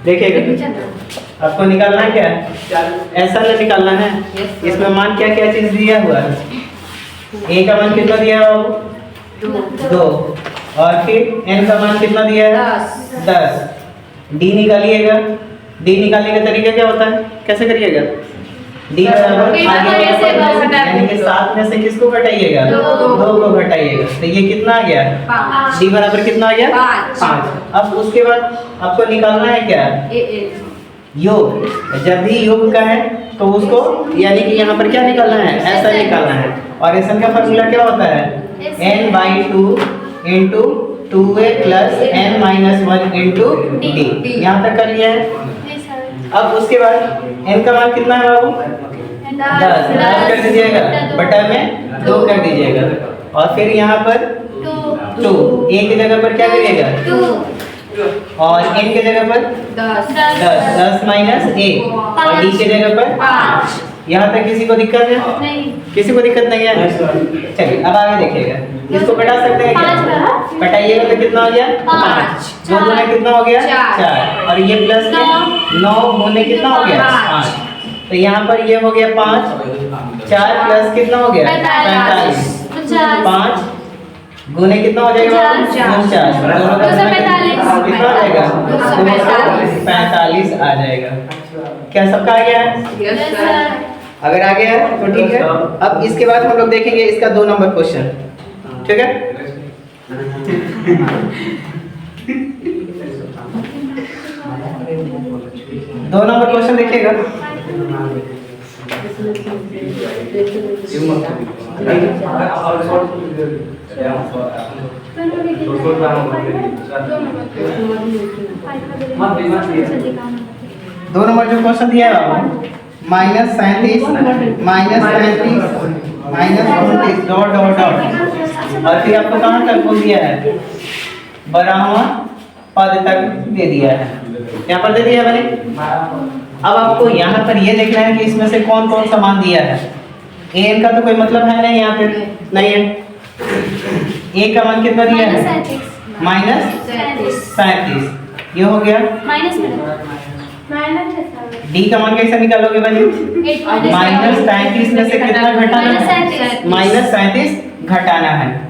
देखिएगा, आपको निकालना है क्या? ऐसा नहीं निकालना है। इसमें मान क्या क्या चीज दिया हुआ है? ए का मान कितना दिया है बाबू? 2। और फिर एन का मान कितना दिया है? 10। डी निकालिएगा। डी निकालने का तरीका क्या होता है, कैसे करिएगा? डी बराबर यानी कि 7 में से किसको घटाइएगा? 2 को घटाइएगा। तो ये कितना आ गया? 5। डी बराबर कितना आ गया? 5। अब उसके बाद आपको निकालना है क्या? योग। जब भी योग का है तो उसको यानी कि यहाँ पर क्या निकालना है? ऐसा निकालना है। और एन का फार्मूला क्या होता है? n/2 into 2a plus n minus 1 into D. यहाँ तक कर लिया है। अब उसके बाद n का मान कितना है बाबू? 10 कर दीजिएगा, बटा में 2 कर दीजिएगा। और फिर यहाँ पर 2 a की जगह पर क्या करिएगा? 2 और n की जगह पर 10 माइनस a और d की जगह पर 5। यहाँ तक किसी को दिक्कत है? नहीं, किसी को दिक्कत नहीं है। चलिए अब आगे देखिएगा, इसको घटा सकते हैं क्या? घटाइएगा तो कितना हो गया? 5। 2 गुना कितना हो गया? 4। और ये प्लस में 9 गुने कितना हो गया? 5। तो यहाँ पर ये हो गया 5। 4 प्लस कितना हो गया? 45। 5 गुने कितना हो जाएगा? 49। कितना आ जाएगा? 245 आ जाएगा। क्या सबका आ गया है? अगर आ गया है तो ठीक है। अब इसके बाद हम लोग देखेंगे इसका 2 नंबर क्वेश्चन, ठीक है? 2 नंबर क्वेश्चन देखिएगा। दो नंबर जो क्वेश्चन दिया है आपको, -37 -29 डॉट डॉट डॉट, और फिर आपको कहाँ तक बोल दिया है? 12वां पद तक दे दिया है। यहाँ पर दे दिया है मैंने। अब आपको यहाँ पर ये देखना है कि इसमें से कौन कौन सा मान दिया है। एन का तो कोई मतलब है नहीं, यहाँ पे नहीं है। ए का मान कितना दिया है? -37। ये हो गया। डी का मान कैसे निकालोगे बनी? -37 में से कितना घटाना है? -37 घटाना है।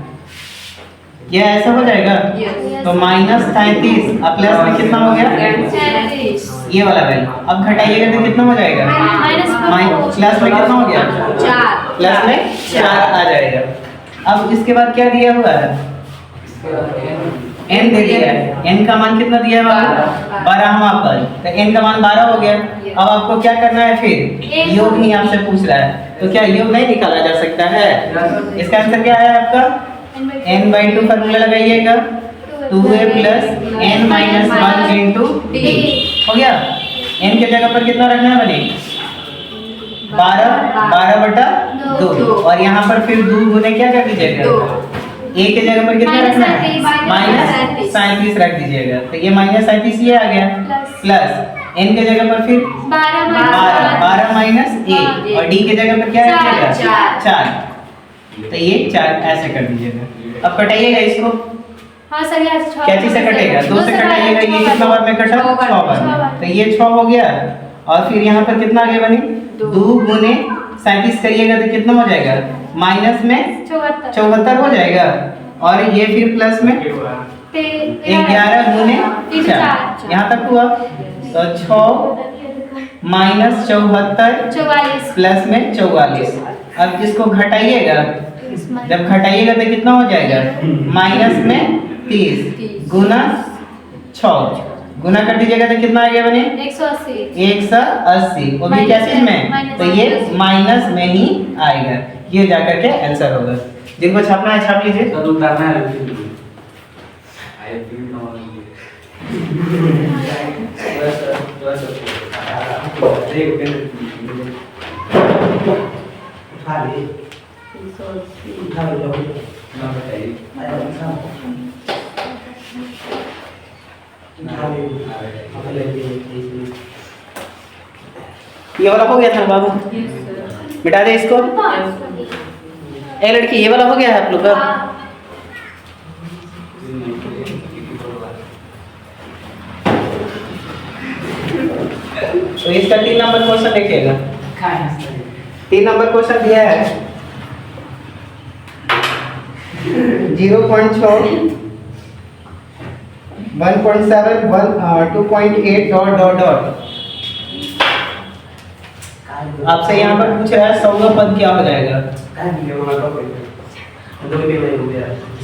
ये ऐसा हो जाएगा। तो -37 अब प्लस में कितना हो गया? ये वाला वैल्यू। अब घटाइएगा तो कितना हो जाएगा? प्लस में कितना हो गया? 4। प्लस में 4 आ जाएगा। अब इसके बाद क्या दिया हुआ है? n दे दिया है। n का मान कितना दिया है? 12वां पद। तो n का मान 12 हो गया। अब आपको क्या करना है? फिर योग ही आपसे पूछ रहा है, तो क्या योग नहीं निकाला जा सकता है? इसका आंसर क्या है आपका? n/2 फार्मूला लगाइएगा, 2a plus n minus 1 into d हो गया। n के जगह पर कितना रखना है बने? 12/2। और यहाँ पर फिर 2 गुने क्या कर दीजिएगा? a के जगह पर कितना रखना है? -37 रख दीजिएगा। तो ये -37 ये आ गया, प्लस n के जगह पर फिर 12 माइनस a और d के जगह पर क्या रखिएगा? 4। तो ये 4 ऐसे कर दीजिएगा। अब कटाइएगा इसको। हाँ सर, क्या चीज से कटेगा? 2 से कटाइएगा। ये कितना बार में कटा? 6 बार में। तो ये 6 हो गया। और फिर यहाँ पर कितना आ गया बनी? 2 गुने 37 करिएगा तो कितना हो जाएगा? माइनस में 74 हो जाएगा। और ये फिर प्लस में 11 गुने 4। यहाँ तक हुआ। तो 6 माइनस 74 प्लस में 44। अब इसको घटाइएगा। जब घटाइएगा तो कितना हो जाएगा? माइनस में 30 गुना 6 गुना कर दीजिएगा तो कितना आ गया बने? 180। वो भी क्या चीज में? तो ये माइनस में ही आएगा। ये जाकर के आंसर होगा। जिनको छापना है छाप लीजिए। ये वाला हो गया था बाबू, मिटा दे इसको। ए लड़की, ये वाला हो गया है आप लोग का? तो इसका 3 नंबर क्वेश्चन देखिएगा। 3 नंबर क्वेश्चन दिया है 0.6 1.7 2.8 डॉट डॉट डॉट। आपसे यहाँ पर पूछ रहा है 100वां पद क्या हो जाएगा?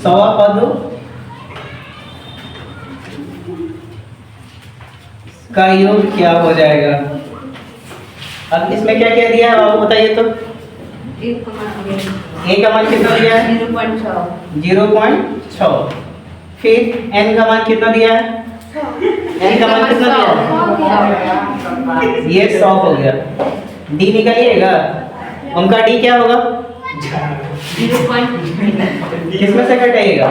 100वां पद का योग क्या हो जाएगा? अब इसमें क्या क्या दिया है आप बताइए तो। ए का मान कितना दिया है? 0.6। फिर n का मान कितना दिया है? n का मान कितना दिया है? ये 100 हो गया। d निकालिएगा, उनका d क्या होगा? किसमें से घटाइएगा?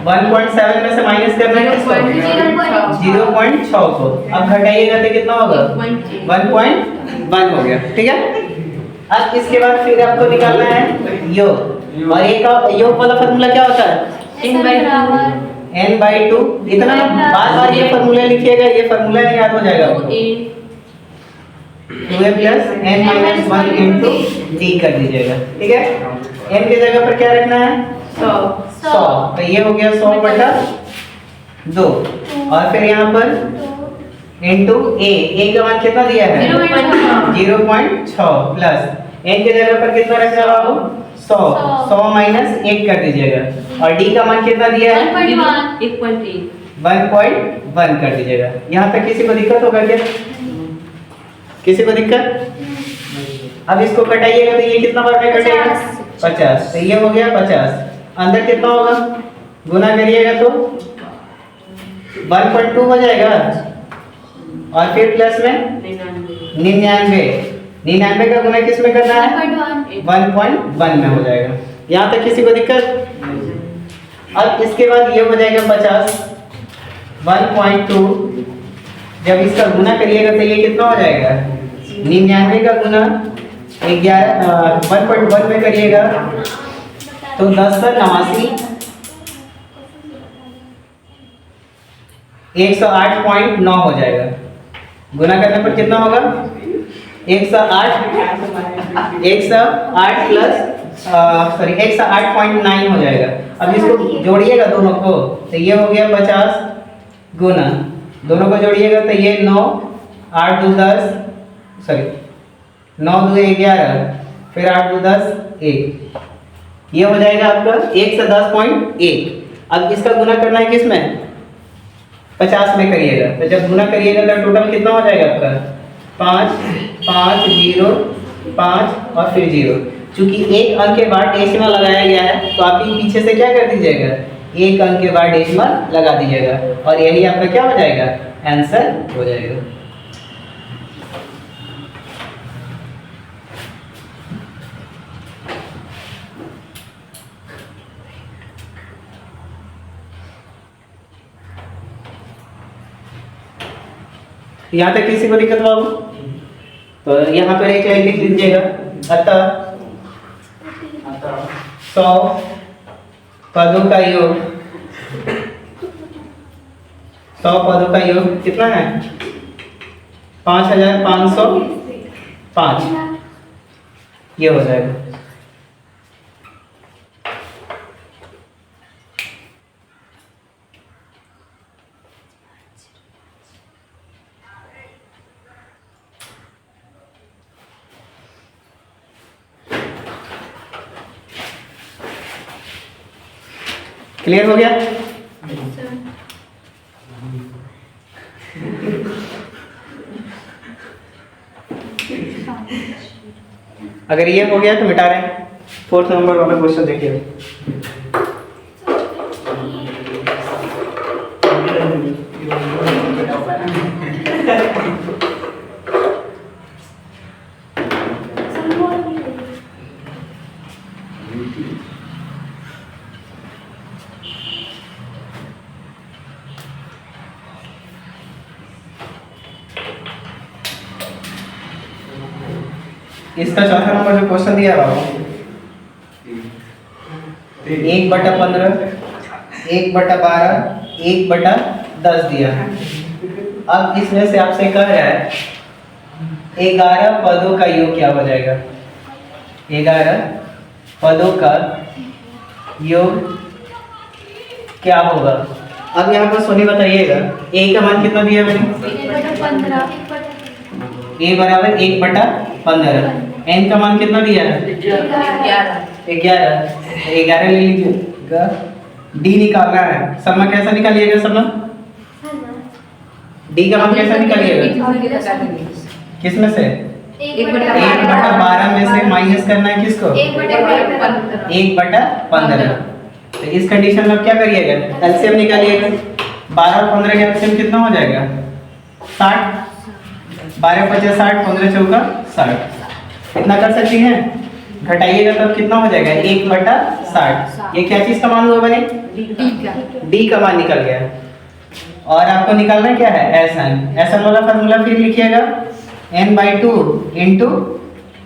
1.7 में से माइनस करना है किसको? 0.6 को। अब घटाइएगा तो कितना होगा? 1.1 हो गया। ठीक है। अब इसके बाद फिर आपको निकालना है योग, और एक योग वाला फॉर्मूला क्या होता है? n/2। इतना बार बार ये फॉर्मूला लिखिएगा, ये फॉर्मूला नहीं याद हो जाएगा आपको। 2a + n - 1 * d कर दीजिएगा। ठीक है। n की जगह पर क्या रखना है? 100। तो ये हो गया 100/2। और फिर यहाँ पर इनटू a का मान कितना दिया है? 0.6 प्लस n की जगह पर कितना रखना है बाबू? 100। 100 - 1 कर दीजिएगा। और d का मान कितना दिया है? 1.1 कर दीजिएगा। यहाँ तक किसी को दिक्कत होगा क्या? किसी को दिक्कत? अब इसको कटाइएगा तो ये कितना बार में कटेगा? 50। तो ये हो गया 50। अंदर कितना होगा? गुना करिएगा तो 1.2 हो जाएगा। और फिर प्लस में 99 का गुना किस में करना है? 1.1 में हो जाएगा। यहाँ तक किसी को दिक्कत? अब इसके बाद ये हो जाएगा 50। 1.2 जब इसका गुना करिएगा तो ये कितना हो जाएगा? 99 का गुना 1.1 में करिएगा तो 10 × 89 108.9 हो जाएगा। गुना करने पर कितना होगा? 108 108.9 हो जाएगा। अब इसको जोड़िएगा दोनों को तो ये हो गया 50 गुना, दोनों को जोड़िएगा तो ये 9 8 2 10 9 2 11 फिर 8 2 10 1। ये हो जाएगा आपका 110.1। अब इसका गुना करना है किस में? 50 में करिएगा। तो जब गुना करिएगा तो टोटल कितना हो जाएगा आपका? 5 5 0 5 और फिर 0। चूंकि एक अंक के बाद डेसिमल लगाया गया है तो आप ही पीछे से क्या कर दीजिएगा? एक अंक के बाद डेसिमल लगा दीजिएगा और यही आपका क्या हो जाएगा? आंसर हो जाएगा। यहाँ तक किसी को दिक्कत बाबू? तो यहाँ पर एक लाइन लिख लीजिएगा। अतः 100 पदों का योग 100 पदों का योग कितना है? 5505। ये हो जाएगा। क्लियर हो गया? अगर ये हो गया तो मिटा रहे हैं। 4th नंबर वाला क्वेश्चन देखिए। इसका 4था नंबर जो क्वेश्चन दिया है 1/15 1/12 1/10 दिया है। अब इसमें से आपसे कह रहा है 11 पदों का योग क्या हो जाएगा। 11 पदों का योग क्या होगा। अब यहाँ पर सोनी बताइएगा ए का मान कितना दिया मैंने, ए बराबर 1/15। एन का मान कितना दिया है 11। 11 ले लीजिएगा, डी निकालना है। सरमा कैसा निकालिएगा, सरमा डी का मान कैसा निकालिएगा, किसमें से 1/12 में से माइनस करना है किसको 1/15। तो इस कंडीशन में आप क्या करिएगा, एलसीएम निकालिएगा। 12 और 15 का एलसीएम कितना हो जाएगा 60। 12 × 5 = 60, 15 × 4 = 60। इतना कर सकती हैं, घटाइएगा तब कितना हो जाएगा 1/60। ये क्या चीज का मान हुआ बने, डी का मान निकल गया। और आपको निकालना क्या है एसएन। एसएन वाला फार्मूला फिर लिखिएगा n/2 ×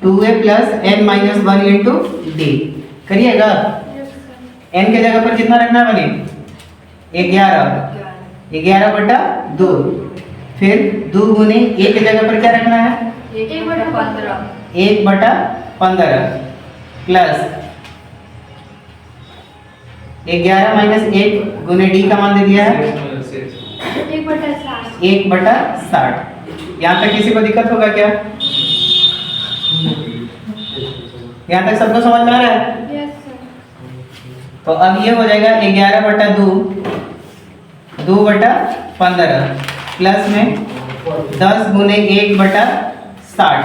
2a + n - 1 × d। करिएगा n के जगह पर कितना रखना है बने 11/2। फिर 2 × a के जगह पर क्या रखना है 1/15 प्लस 11 - 1 × d का मान दे दिया है 1/60। यहाँ तक किसी को दिक्कत होगा क्या, यहाँ तक सबको समझ में आ रहा है। तो अब ये हो जाएगा 11/2 2/15 प्लस में 10 × 1/60।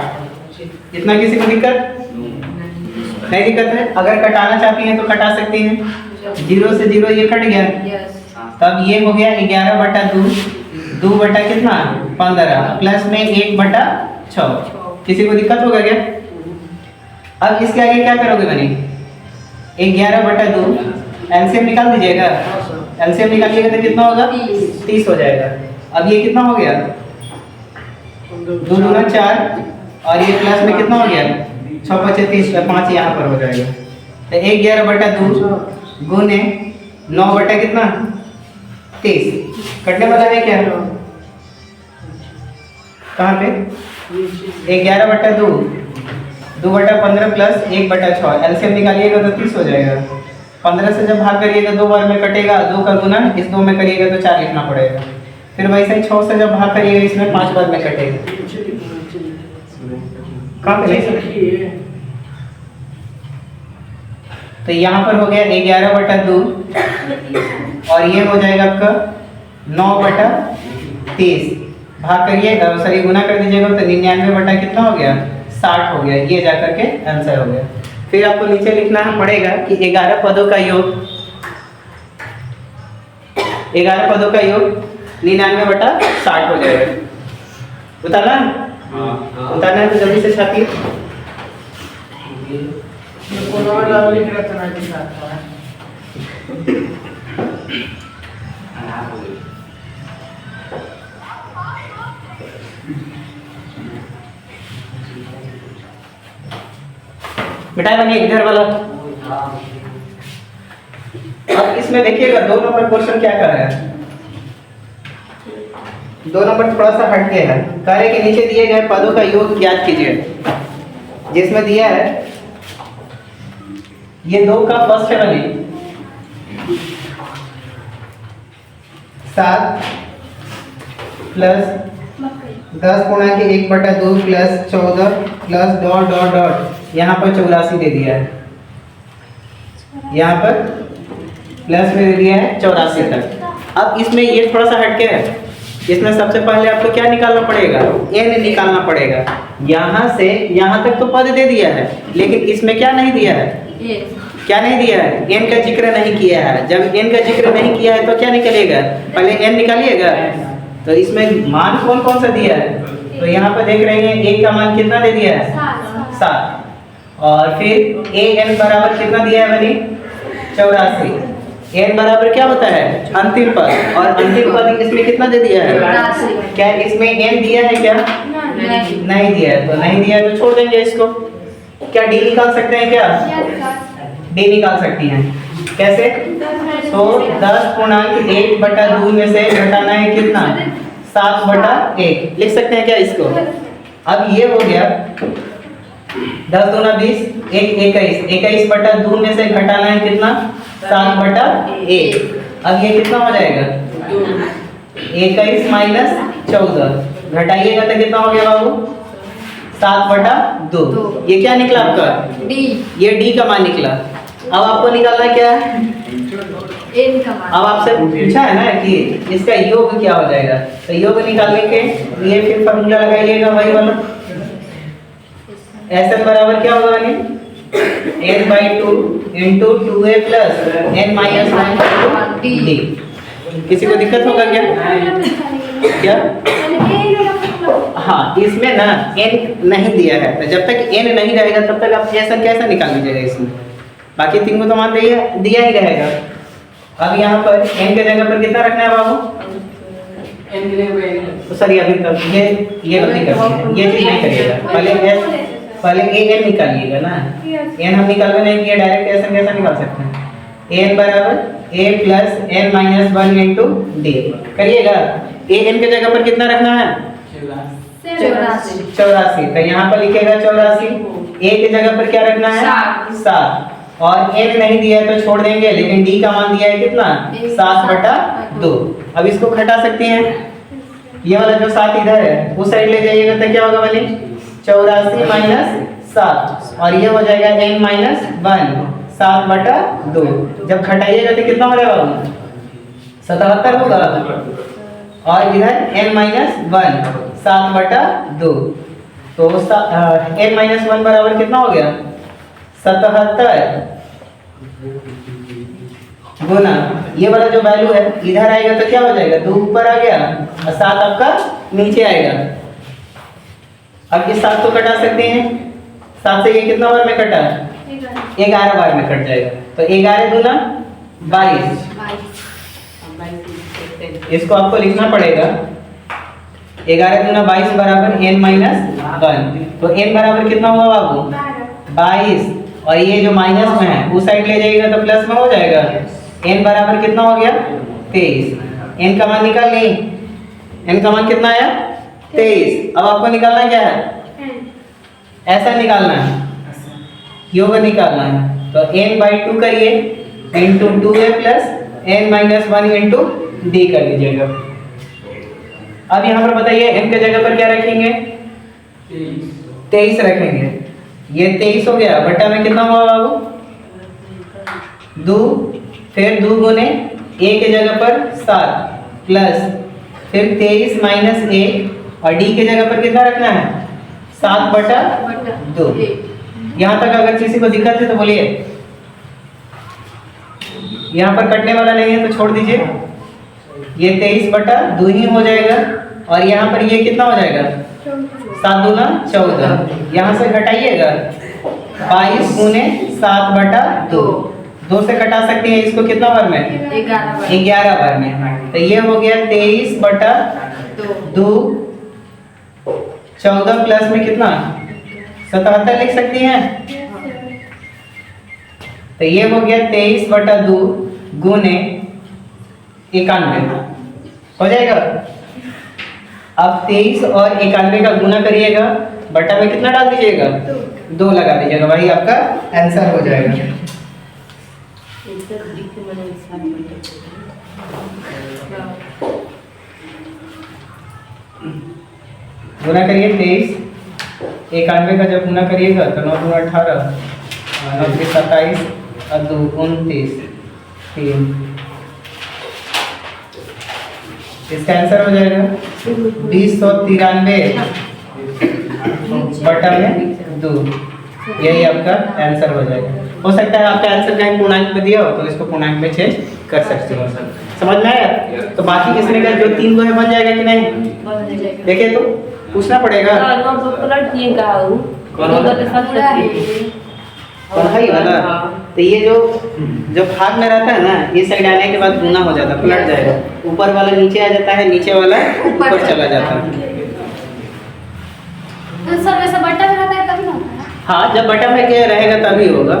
इतना किसी को दिक्कत नहीं, दिक्कत है। अगर कटाना चाहती हैं तो कटा सकती हैं, 0 से 0 ये कट गया। तब ये हो गया 11/2 2/15 प्लस में 1/6। किसी को दिक्कत होगा क्या। अब इसके आगे क्या करोगे बनी 11/2 एलसीएम निकाल दीजिएगा। एलसीएम निकालिएगा तो कितना होगा 30 हो जाएगा। अब ये कितना हो गया 2 × 4 और ये प्लस में कितना हो गया 6 × 5 30, 5 यहाँ पर हो जाएगा। तो 11/2 गुने 9 कितना 30 कटने वाला है क्या, कहाँ पे 11/2 2/15 प्लस 1/6 एलसीएम निकालिएगा तो 30 हो जाएगा। 15 से जब भाग करिएगा 2 बार में कटेगा, 2 का गुना इस 2 में करिएगा तो 4 लिखना पड़ेगा। फिर वैसे ही 6 से जब भाग करिएगा इसमें 5 बार में कटेगा। कहाँ पे नहीं, तो यहाँ पर हो गया 11/2 और ये हो जाएगा आपका 9/30। भाग करिए सॉरी गुना कर दीजिएगा तो 99 कितना हो गया 60 हो गया। ये जाकर के आंसर हो गया। फिर आपको नीचे लिखना पड़ेगा कि 11 पदों का योग 99/60 हो जाएगा। उतारना उतारना है तो जल्दी से छापिए। बेटा बनिए इधर वाला। अब इसमें देखिएगा 2 नंबर क्वेश्चन क्या कर रहा है। 2 नंबर थोड़ा सा हट गया है। कार्य के नीचे दिए गए पदों का योग ज्ञात कीजिए। जिसमें दिया है ये 2 का फर्स्ट है बने 7 प्लस 10 × 1/2 प्लस 14 प्लस ... यहाँ पर 84 दे दिया है। यहाँ पर प्लस में दे दिया है 84 तक। अब इसमें ये थोड़ा सा हटके है। इसमें सबसे पहले आपको क्या निकालना पड़ेगा n निकालना पड़ेगा। यहाँ से यहाँ तक तो पद दे दिया है, लेकिन इसमें क्या नहीं दिया है क्या नहीं दिया है n का जिक्र नहीं किया है। जब n का जिक्र नहीं किया है तो क्या निकलेगा, पहले n निकालिएगा। तो इसमें मान कौन कौन सा दिया है, तो यहाँ पर देख रहे हैं a का मान कितना दे दिया है 7 और फिर an बराबर कितना दिया है बनी 84। n बराबर क्या होता है अंतिम पद, और अंतिम पद इसमें कितना दे दिया है। क्या इसमें n दिया है क्या, नहीं दिया है। तो नहीं दिया है तो छोड़ देंगे इसको। क्या d निकाल सकते हैं क्या, d निकाल सकती हैं। कैसे, तो 10 × 1/2 में से घटाना है कितना 7/1 लिख सकते हैं क्या इसको? अब ये हो गया 10 दूना 20, 1 21, 21/2 में से घटाना है कितना? 7/1। अब ये कितना हो जाएगा? 21 माइनस 14 घटाइएगा तो कितना हो गया बाबू? 7/2। ये क्या निकला आपका? डी। ये डी का मान निकला। अब आपको निकालना क्या है? एन का मान। अब आपसे पूछा है ना कि इसका योग क्या हो जाएगा, तो योग निकालने के लिए फिर फॉर्मूला लगाइएगा वही वाला। Sn बराबर क्या होगा यानी n/2 into 2a plus n minus 1 D. किसी को दिक्कत होगा क्या? हाँ, इसमें ना n नहीं दिया है, तो जब तक n नहीं रहेगा तब तक आप Sn कैसे निकाल लीजिएगा इसमें? बाकी तीन को तो मान दिया ही रहेगा। अब यहाँ पर n के जगह पर कितना रखना है बाबू? तो सर अभी तक ये गलती कर दी, ये चीज नहीं करिएगा। पहले an निकालिएगा ना, n हम निकालवे नहीं किया, डायरेक्ट Sn कैसे निकाल सकते हैं? n बराबर a plus n minus 1 into D करिएगा। an के जगह पर कितना रखना है? 84। तो यहाँ पर लिखेगा 84। a के जगह पर क्या रखना है? 7। और n नहीं दिया है तो छोड़ देंगे, लेकिन d का मान दिया है कितना? 7/2। अब इसको घटा सकते हैं, ये वाला जो 7 इधर है उस साइड ले जाइएगा तो क्या होगा वाली? 84 माइनस 7 और ये हो जाएगा n माइनस 1 7/2। जब घटाइएगा तो कितना हो जाएगा बाबू? 77 होगा। और इधर n माइनस 1 7/2, तो n माइनस 1 बराबर कितना हो गया? 77 गुना ये वाला जो वैल्यू है इधर आएगा तो क्या हो जाएगा? 2 ऊपर आ गया और 7 आपका नीचे आएगा। अब इस 7 को कटा सकते हैं, 7 से ये कितना बार में कटा? 11 बार में कट जाएगा। तो 11 दूना 22। इसको आपको लिखना पड़ेगा 11 दूना 22 बराबर n माइनस 1। तो n बराबर कितना होगा बाबू? 22। और ये जो माइनस में है उस साइड ले जाइएगा तो प्लस में हो जाएगा। n बराबर कितना हो गया? 23। n का मान निकाल ली, n का मान कितना आया? 23। अब आपको निकालना क्या है? ऐसा निकालना है, योग निकालना है। तो n/2 करिए into 2a plus n minus 1 into D कर लीजिएगा। अब यहाँ पर बताइए n के जगह पर क्या रखेंगे? 23 रखेंगे। ये 23 हो गया, बट्टा में कितना हुआ बाबू? 2, फिर 2 गुने a के जगह पर 7 प्लस फिर 23 माइनस 1 और d के जगह पर कितना रखना है? 7/2। यहाँ तक अगर किसी को दिक्कत है तो बोलिए। यहाँ पर कटने वाला नहीं है तो छोड़ दीजिए, ये 23/2 ही हो जाएगा। और यहाँ पर ये कितना हो जाएगा? 7 दूना 14। यहाँ से घटाइएगा 22 गुने 7/2। 2 से कटा सकते हैं इसको कितना बार में? 11 बार में। तो ये हो गया 23/2। 14 प्लस में कितना? 77 लिख सकती हैं। तो ये हो गया 23/2 गुने 91 हो जाएगा। अब 23 और 91 का गुना करिएगा, बटा में कितना डाल दीजिएगा? 2 लगा दीजिएगा, वही आपका आंसर हो जाएगा। गुना करिए 23, 91 का जब गुना करिएगा तो 9 दूना 18, 9 से 27 और 2 29, 3। इसका आंसर हो जाएगा 293 बटा में 2। यही आपका आंसर हो जाएगा। हो सकता है आपका आंसर कहीं पूर्णांक में दिया हो तो इसको पूर्णांक में चेंज कर सकते हो। समझ में आया? तो बाकी इसमें का जो 3 है बन जाएगा कि नहीं? देखिए तो पूछना पड़ेगा। कौन है वाला? तो ये जो भाग में रहता है ना, ये साइड आने के बाद गुना हो जाता है, पलट जाएगा। ऊपर वाला नीचे आ जाता है, नीचे वाला ऊपर चला जाता है। तो सर वैसा बट्टा में रहता है तभी ना? हाँ, जब बटा में के रहेगा तभी होगा।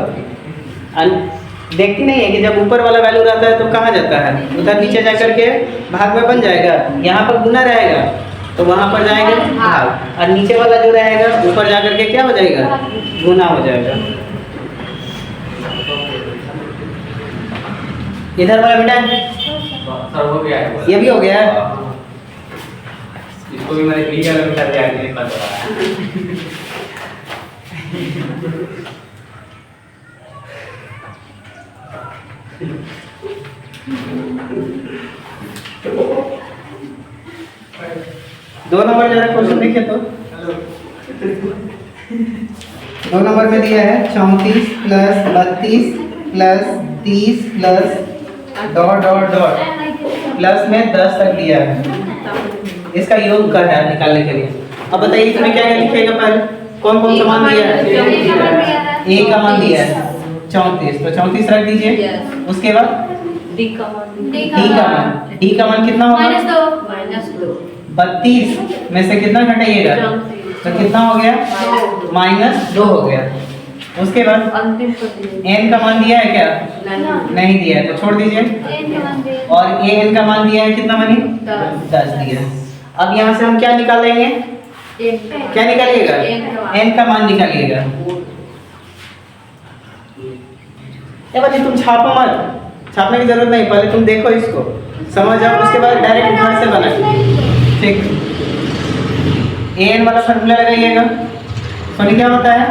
देखती नहीं है कि जब ऊपर वाला वैल्यू रहता है तो कहाँ जाता है, उधर नीचे जा करके भाग में बन जाएगा। यहाँ पर गुना रहेगा तो वहाँ पर जाएगा भाग, और नीचे वाला जो रहेगा ऊपर जा करके क्या हो जाएगा, गुना हो जाएगा। इधर वाला बेटा सर हो गया है। ये भी हो गया है। इसको भी मैंने क्लियर कर दिया कि कितना चला है। दो नंबर जरा क्वेश्चन देखिए तो। 2 नंबर में दिया है 34 plus 32 plus 30 plus dot dot dot plus में 10 तक दिया है। इसका योग का है निकालने के लिए। अब बताइए इसमें क्या क्या लिखेगा, पहले कौन कौन सा मान दिया है? ए का मान दिया है 34, तो 34 रख दीजिए। उसके बाद डी का मान डी का मान कितना होगा? -2 32 में से कितना घटाइएगा तो कितना हो गया, -2 हो गया। उसके बाद अंतिम n का मान दिया है क्या? नहीं दिया है तो छोड़ दीजिए। और ए n का मान दिया है कितना बनी? 10 दिया है। अब यहाँ से हम क्या निकाल लेंगे, क्या निकालिएगा? n का मान निकालिएगा। ये बच्चे तुम छापो मत, छापने की जरूरत नहीं, पहले तुम देखो इसको, समझ जाओ, उसके बाद डायरेक्ट घर से बनाए। ठीक, an वाला फॉर्मूला लगाइएगा। सोनी क्या होता है?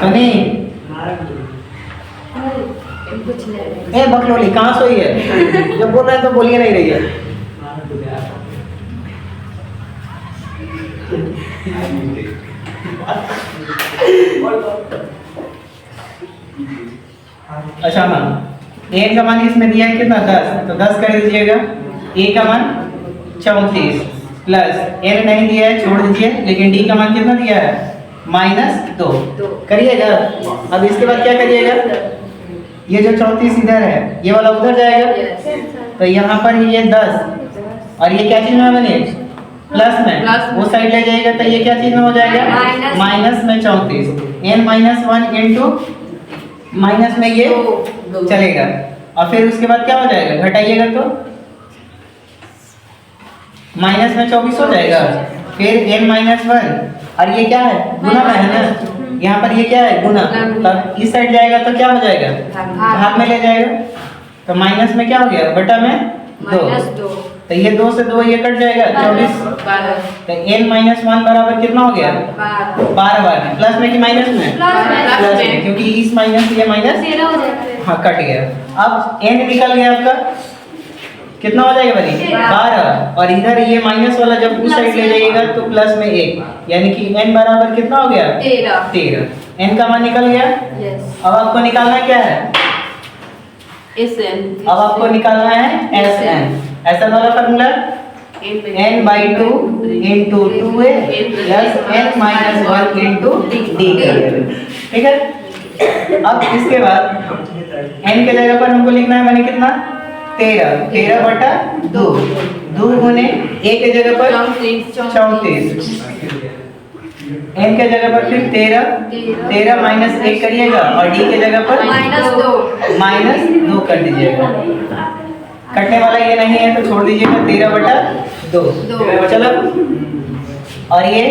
सोनी ए बकलोली कहाँ सोई है? जब बोल रहे हैं तो बोलिए नहीं रही है। अच्छा हाँ, ए का मान इसमें दिया है कितना? 10, तो 10 कर दीजिएगा। ए का मान 34 प्लस n नहीं दिया है, छोड़ दीजिए। लेकिन डी का मान कितना दिया है? -2 करिएगा। अब इसके बाद क्या करिएगा, ये जो 34 इधर है ये वाला उधर जाएगा, तो यहाँ पर ये 10 और ये क्या चीज में बने? प्लस में। वो साइड ले जाएगा तो ये क्या चीज में हो जाएगा? माइनस में 34 n -1 इंटू माइनस में ये चलेगा। और फिर उसके बाद क्या हो जाएगा, घटाइएगा तो माइनस में 24 हो जाएगा। फिर n -1 और ये क्या है, गुना में है ना, यहाँ पर ये क्या है, गुना। तब इस साइड जाएगा तो क्या हो जाएगा, भाग में ले जाएगा, तो माइनस में क्या हो गया, बटा में 2। तो ये 2 से 2 ये कट जाएगा, 24। तो n -1 बराबर कितना हो गया, 12 में। प्लस में कि माइनस में? प्लस में, क्योंकि इस माइनस ये माइनस हाँ कट गया। अब n निकल गया आपका, कितना हो जाएगा भाई? 12। और इधर ये माइनस वाला जब उस साइड ले जाइएगा तो प्लस में 1, यानी कि n बराबर कितना हो गया? 13। n का मान निकल गया। अब आपको निकालना क्या है? SN। अब आपको निकालना है SN। SN वाला formula n/2 into 2a plus n -1 into d। ठीक है। अब इसके बाद n के जगह पर हमको लिखना है मैंने कितना, 13 बटा 2 गुने a के जगह पर 34, n के जगह पर फिर 13 माइनस 1 करिएगा और d के जगह पर -2 कर दीजिएगा। कटने वाला ये नहीं है तो छोड़ दीजिएगा, 13 बटा 2 चलो। और ये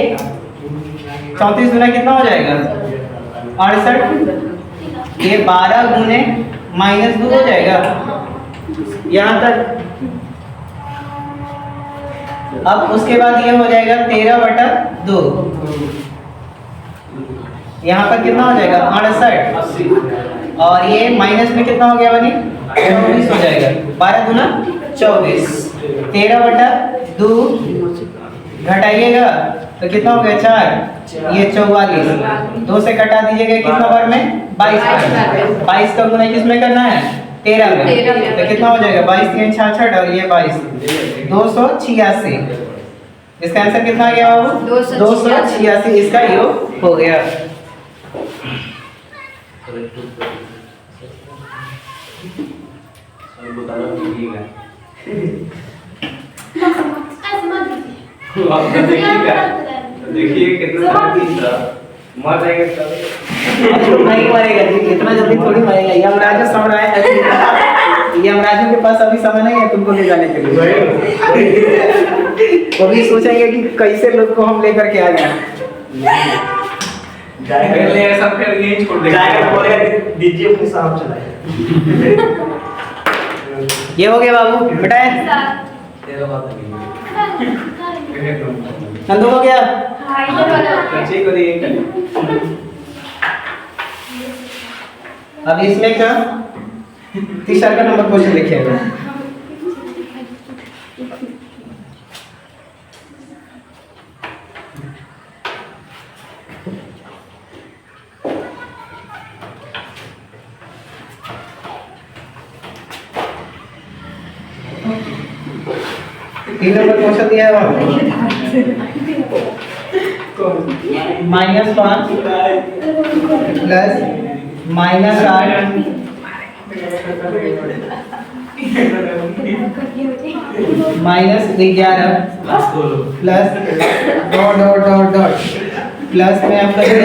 34 गुना कितना हो जाएगा, 68। ये 12 गुने -2 हो जाएगा यहाँ तक। अब उसके बाद ये हो जाएगा 13 बटा 2, यहाँ पर कितना हो जाएगा, 68। और ये माइनस में कितना हो गया बनी, 24 हो जाएगा। 12 गुना 24, 13 बटा 2 घटाइएगा तो कितना हो गया, 4, ये 44। 2 से कटा दीजिएगा कितना बार में, 22 बार। 22 का गुना किस में करना है, 13 में। तो कितना हो जाएगा, 22 3 66 और ये 22, 286। इसका आंसर कितना आ गया बाबू, 286 इसका योग हो गया। देखिए कितना मर जाएगा। नहीं मरेगा जी, इतना जल्दी थोड़ी मरेगा। यमराज समय है, यमराजों के पास अभी समय नहीं है तुमको ले जाने के लिए। वो भी सोचेंगे कि कैसे लोग को हम लेकर के आ गए। पहले ऐसा फिर यही छोड़ देगा। जाएगा बोलेगा दीजिए अपने साहब चलाए। ये हो गया बाबू, बेटा तेरा बात नहीं नंदू हो गया। बच्चे को दिए कर। अब इसमें का तीसरा का नंबर क्वेश्चन लिखिएगा। तीन नंबर क्वेश्चन दिया है वहाँ -5 plus -8 -11 plus dot dot dot dot plus में आपका जो है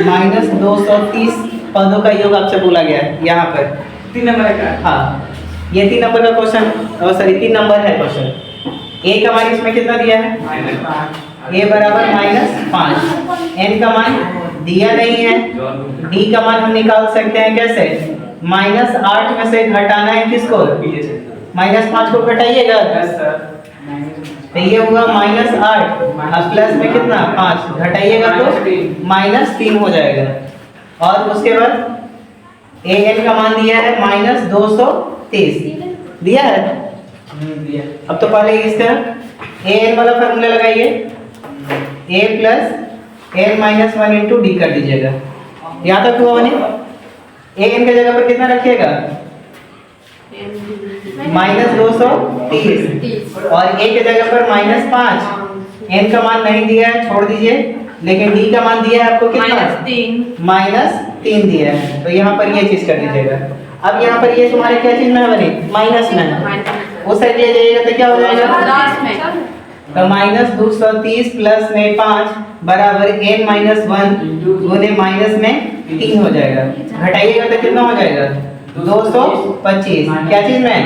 -230 पदों का योग आपसे बोला गया है यहाँ पर। 3 नंबर का। हाँ, ये 3 नंबर का क्वेश्चन, सॉरी 3 नंबर है क्वेश्चन। ए का मान इसमें कितना दिया है? ए बराबर -5। एन का मान दिया नहीं है। डी का मान हम निकाल सकते हैं कैसे? -8 में से घटाना है किसको? -5 को घटाइएगा तो ये हुआ -8 और प्लस में कितना 5 घटाइएगा तो -3 हो जाएगा। और उसके बाद ए एन का मान दिया है -230 दिया है। अब तो पहले इसका ए एन वाला फॉर्मूला लगाइए। a plus n minus 1 into D कर दीजिएगा। यहाँ तक हुआ बने। a n के जगह पर कितना रखिएगा? -230 और a के जगह पर -5। n का मान नहीं दिया है, छोड़ दीजिए। लेकिन d का मान दिया है आपको कितना? -3 दिया है, तो यहाँ पर ये चीज कर दीजिएगा। अब यहाँ पर ये तुम्हारे क्या चीज में है बने? माइनस में है। उस साइड ले जाइएगा तो क्या हो जाएगा? तो -230 प्लस में 5 बराबर n माइनस 1 गुने माइनस में 3 हो जाएगा। घटाइएगा तो कितना हो जाएगा? 225। क्या चीज में?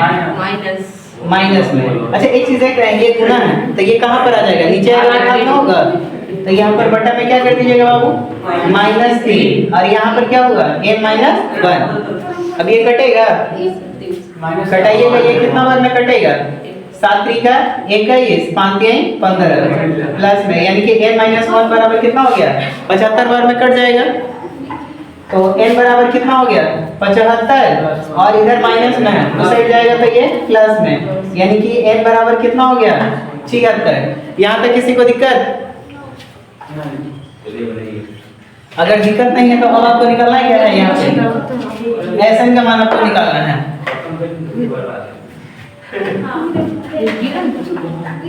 माइनस में। अच्छा एक चीज देख रहे हैं, ये गुना है तो ये कहाँ पर आ जाएगा? नीचे अगर भाग ना होगा तो यहाँ पर बटा में क्या कर दीजिएगा बाबू? -3 और यहाँ पर क्या होगा? n minus 1। अब ये कटेगा, कटाइएगा। ये कितना बार में कटेगा? 7 3 का 21, 5 3 15 प्लस में, यानी कि n माइनस 1 बराबर कितना हो गया? 75 बार में कट जाएगा। तो n बराबर कितना हो गया? 75 और इधर माइनस में है उस साइड जाएगा तो ये प्लस में, यानी कि n बराबर कितना हो गया? 76। यहाँ तक किसी को दिक्कत? अगर दिक्कत नहीं है तो अब आपको निकालना है क्या है? यहाँ पे एसएन का मान आपको निकालना है।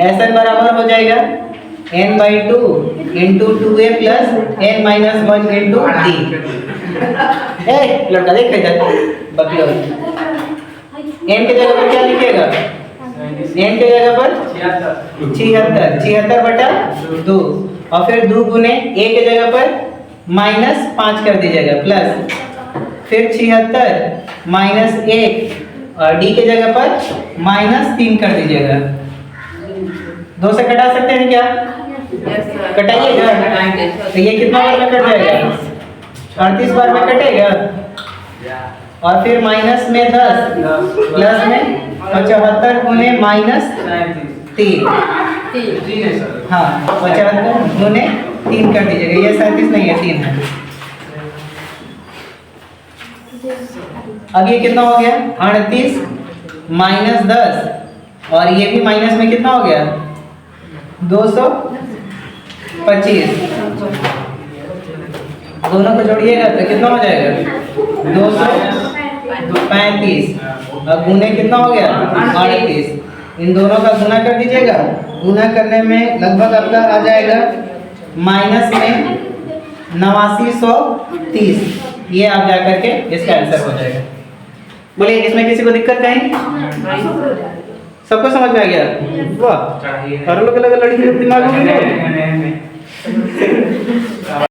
एसएन बराबर हो जाएगा n/2 into 2a plus n minus 1 into d। लड़का देख इधर बकलो। n के जगह पर क्या लिखिएगा? n के जगह पर 76 बटा 2 और फिर 2 गुने a के जगह पर -5 कर दीजिएगा प्लस फिर 76 -1 और d के जगह पर -3 कर दीजिएगा। 2 से कटा सकते हैं क्या? कटाइएगा तो ये कितना बार में कट जाएगा? 38 बार में कटेगा। और फिर माइनस में 10 प्लस में 75 गुने -3। हाँ 75 गुने 3 कर दीजिएगा। ये 37 नहीं है, 3 है। अब ये कितना हो गया? 38 माइनस 10 और ये भी माइनस में कितना हो गया? 225। दोनों को जोड़िएगा तो कितना हो जाएगा? 235 और गुने कितना हो गया? 38। इन दोनों का गुना कर दीजिएगा। गुना करने में लगभग आपका आ जाएगा माइनस में 8930। ये आप जा करके इसका आंसर हो जाएगा। बोलिए इसमें किसी को दिक्कत नहीं? सबको समझ में आ गया? वाह, हर लोग अलग लड़की दिमाग में